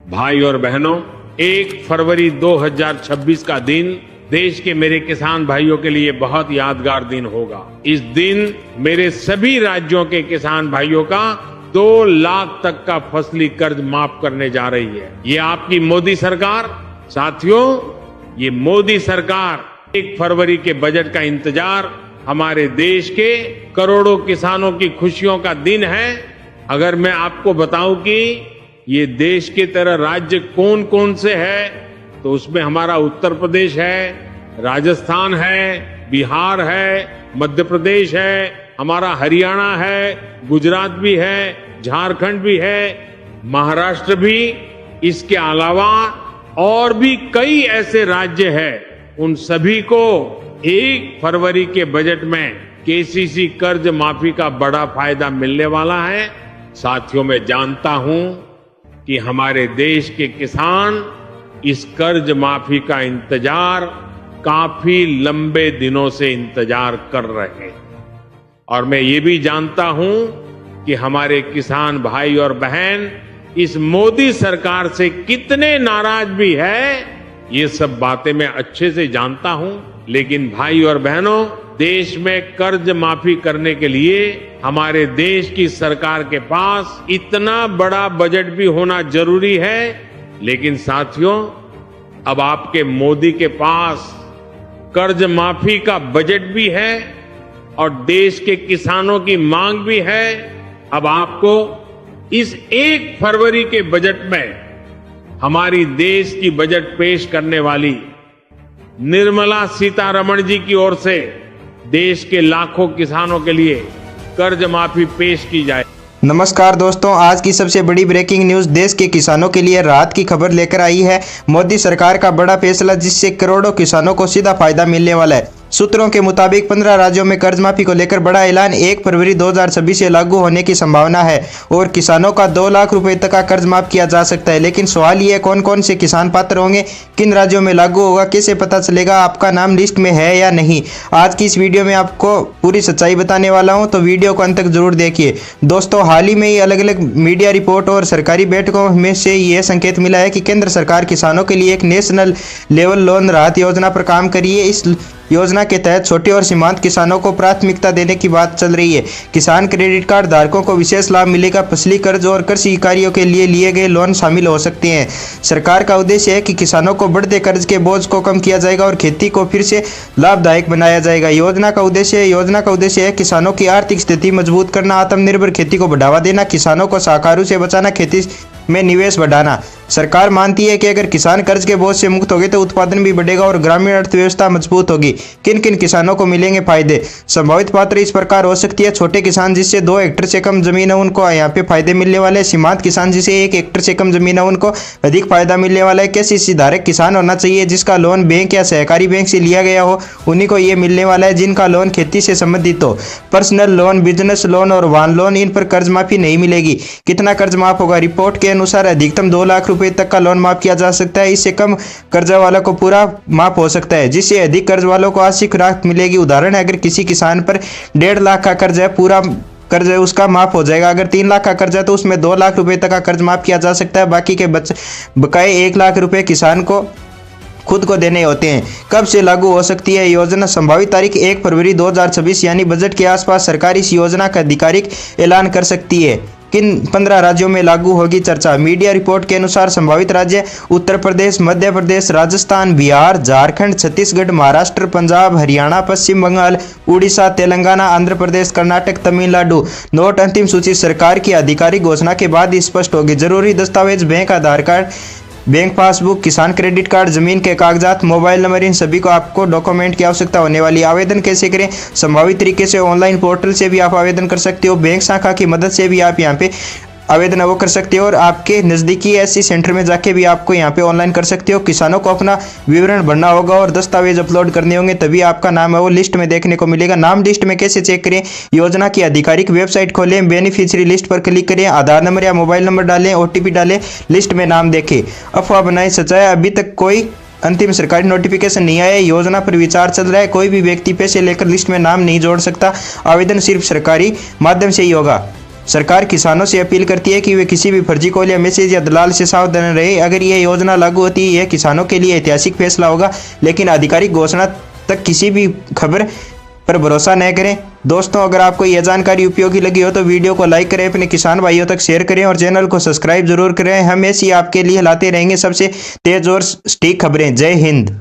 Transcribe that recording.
भाई और बहनों, 1 फरवरी 2026 का दिन देश के मेरे किसान भाइयों के लिए बहुत यादगार दिन होगा। इस दिन मेरे सभी राज्यों के किसान भाइयों का 2 लाख तक का फसली कर्ज माफ करने जा रही है। ये आपकी मोदी सरकार, साथियों, ये मोदी सरकार 1 फरवरी के बजट का इंतजार हमारे देश के करोड़ों किसानों की खुशियों का दिन है। अगर मैं आपको बताऊं कि ये देश के तरह राज्य कौन कौन से है, तो उसमें हमारा उत्तर प्रदेश है, राजस्थान है, बिहार है, मध्य प्रदेश है, हमारा हरियाणा है, गुजरात भी है, झारखंड भी है, महाराष्ट्र भी। इसके अलावा और भी कई ऐसे राज्य हैं। उन सभी को 1 फरवरी के बजट में केसीसी कर्ज माफी का बड़ा फायदा मिलने वाला है। साथियों, मैं जानता हूं कि हमारे देश के किसान इस कर्ज माफी का इंतजार काफी लंबे दिनों से इंतजार कर रहे हैं। और मैं ये भी जानता हूं कि हमारे किसान भाई और बहन इस मोदी सरकार से कितने नाराज भी है, ये सब बातें मैं अच्छे से जानता हूं। लेकिन भाई और बहनों, देश में कर्ज माफी करने के लिए हमारे देश की सरकार के पास इतना बड़ा बजट भी होना जरूरी है। लेकिन साथियों, अब आपके मोदी के पास कर्ज माफी का बजट भी है और देश के किसानों की मांग भी है। अब आपको इस 1 फरवरी के बजट में हमारी देश की बजट पेश करने वाली निर्मला सीतारमण जी की ओर से देश के लाखों किसानों के लिए कर्ज माफी पेश की जाए। नमस्कार दोस्तों, आज की सबसे बड़ी ब्रेकिंग न्यूज देश के किसानों के लिए राहत की खबर लेकर आई है। मोदी सरकार का बड़ा फैसला जिससे करोड़ों किसानों को सीधा फायदा मिलने वाला है। सूत्रों के मुताबिक 15 राज्यों में कर्ज माफी को लेकर बड़ा ऐलान 1 फरवरी 2026 से लागू होने की संभावना है और किसानों का 2 लाख रुपए तक का कर्ज माफ किया जा सकता है। लेकिन सवाल ये, कौन कौन से किसान पात्र होंगे, किन राज्यों में लागू होगा, कैसे पता चलेगा आपका नाम लिस्ट में है या नहीं। आज की इस वीडियो में आपको पूरी सच्चाई बताने वाला हूं, तो वीडियो को अंत तक जरूर देखिए। दोस्तों, हाल ही में ही अलग अलग मीडिया रिपोर्ट और सरकारी बैठकों में से यह संकेत मिला है कि केंद्र सरकार किसानों के लिए एक नेशनल लेवल लोन राहत योजना पर काम कर रही है। इस योजना के तहत छोटे और सीमांत किसानों को प्राथमिकता देने की बात चल रही है। किसान क्रेडिट कार्ड धारकों को विशेष लाभ मिलेगा। फसली कर्ज और कृषि इकाइयों के लिए लिए गए लोन शामिल हो सकते हैं। सरकार का उद्देश्य है कि किसानों को बढ़ते कर्ज के बोझ को कम किया जाएगा और खेती को फिर से लाभदायक बनाया जाएगा। योजना का उद्देश्य है किसानों की आर्थिक स्थिति मजबूत करना, आत्मनिर्भर खेती को बढ़ावा देना, किसानों को साकारों से बचाना, खेती में निवेश बढ़ाना। सरकार मानती है कि अगर किसान कर्ज के बोझ से मुक्त होंगे तो उत्पादन भी बढ़ेगा और ग्रामीण अर्थव्यवस्था मजबूत होगी। किन किन किसानों को मिलेंगे फायदे? संभावित पात्र इस प्रकार हो सकती है। छोटे किसान जिससे 2 हेक्टेयर से कम जमीन है उनको यहाँ पे फायदे मिलने वाले हैं। सीमांत किसान जिसे 1 हेक्टेयर से कम जमीन है उनको अधिक फायदा मिलने वाला है। केसीसी धारक किसान होना चाहिए जिसका लोन बैंक या सहकारी बैंक से लिया गया हो, उन्हीं को ये मिलने वाला है। जिनका लोन खेती से संबंधित हो, पर्सनल लोन, बिजनेस लोन और वाहन लोन, इन पर कर्ज माफी नहीं मिलेगी। कितना कर्ज माफ होगा? रिपोर्ट के अनुसार अधिकतम 2 लाख रुपए तक का लोन माफ किया जा सकता है। इससे कम कर्जा वालों को पूरा माफ हो सकता है, जिससे अधिक कर्ज वालों को आंशिक राहत मिलेगी। उदाहरण है, अगर किसी किसान पर 1.5 लाख का कर्ज है, पूरा कर्ज है उसका माफ हो जाएगा। अगर 3 लाख का कर्ज है तो उसमें 2 लाख रुपए तक का कर्ज माफ किया जा सकता है। बाकी के बकाए 1 लाख रुपए किसान को खुद को देने होते हैं। कब से लागू हो सकती है योजना? संभावित तारीख 1 फरवरी 2026 यानी बजट के आसपास सरकार इस योजना का आधिकारिक ऐलान कर सकती है। किन 15 राज्यों में लागू होगी? चर्चा। मीडिया रिपोर्ट के अनुसार संभावित राज्य उत्तर प्रदेश, मध्य प्रदेश, राजस्थान, बिहार, झारखंड, छत्तीसगढ़, महाराष्ट्र, पंजाब, हरियाणा, पश्चिम बंगाल, उड़ीसा, तेलंगाना, आंध्र प्रदेश, कर्नाटक, तमिलनाडु। नोट अंतिम सूची सरकार की आधिकारिक घोषणा के बाद ही स्पष्ट होगी। जरूरी दस्तावेज बैंक आधार कार्ड, बैंक पासबुक, किसान क्रेडिट कार्ड, जमीन के कागजात, मोबाइल नंबर, इन सभी को आपको डॉक्यूमेंट की आवश्यकता होने वाली है। आवेदन कैसे करें? संभावित तरीके से ऑनलाइन पोर्टल से भी आप आवेदन कर सकते हो। बैंक शाखा की मदद से भी आप यहाँ पे आवेदन वो कर सकते हो और आपके नज़दीकी एससी सेंटर में जाके भी आपको यहाँ पे ऑनलाइन कर सकते हो। किसानों को अपना विवरण भरना होगा और दस्तावेज अपलोड करने होंगे, तभी आपका नाम है वो लिस्ट में देखने को मिलेगा। नाम लिस्ट में कैसे चेक करें? योजना की आधिकारिक वेबसाइट खोलें, बेनिफिशियरी लिस्ट पर क्लिक करें, आधार नंबर या मोबाइल नंबर डालें, OTP डालें, लिस्ट में नाम देखें। अफवाह बनाए सच्चाई, अभी तक कोई अंतिम सरकारी नोटिफिकेशन नहीं आया। योजना पर विचार चल रहा है। कोई भी व्यक्ति पैसे लेकर लिस्ट में नाम नहीं जोड़ सकता। आवेदन सिर्फ सरकारी माध्यम से ही होगा। सरकार किसानों से अपील करती है कि वे किसी भी फर्जी कॉल या मैसेज या दलाल से सावधान रहे। अगर यह योजना लागू होती है, यह किसानों के लिए ऐतिहासिक फैसला होगा, लेकिन आधिकारिक घोषणा तक किसी भी खबर पर भरोसा न करें। दोस्तों, अगर आपको यह जानकारी उपयोगी लगी हो तो वीडियो को लाइक करें, अपने किसान भाइयों तक शेयर करें और चैनल को सब्सक्राइब जरूर करें। हम ऐसी आपके लिए लाते रहेंगे सबसे तेज और सटीक खबरें। जय हिंद।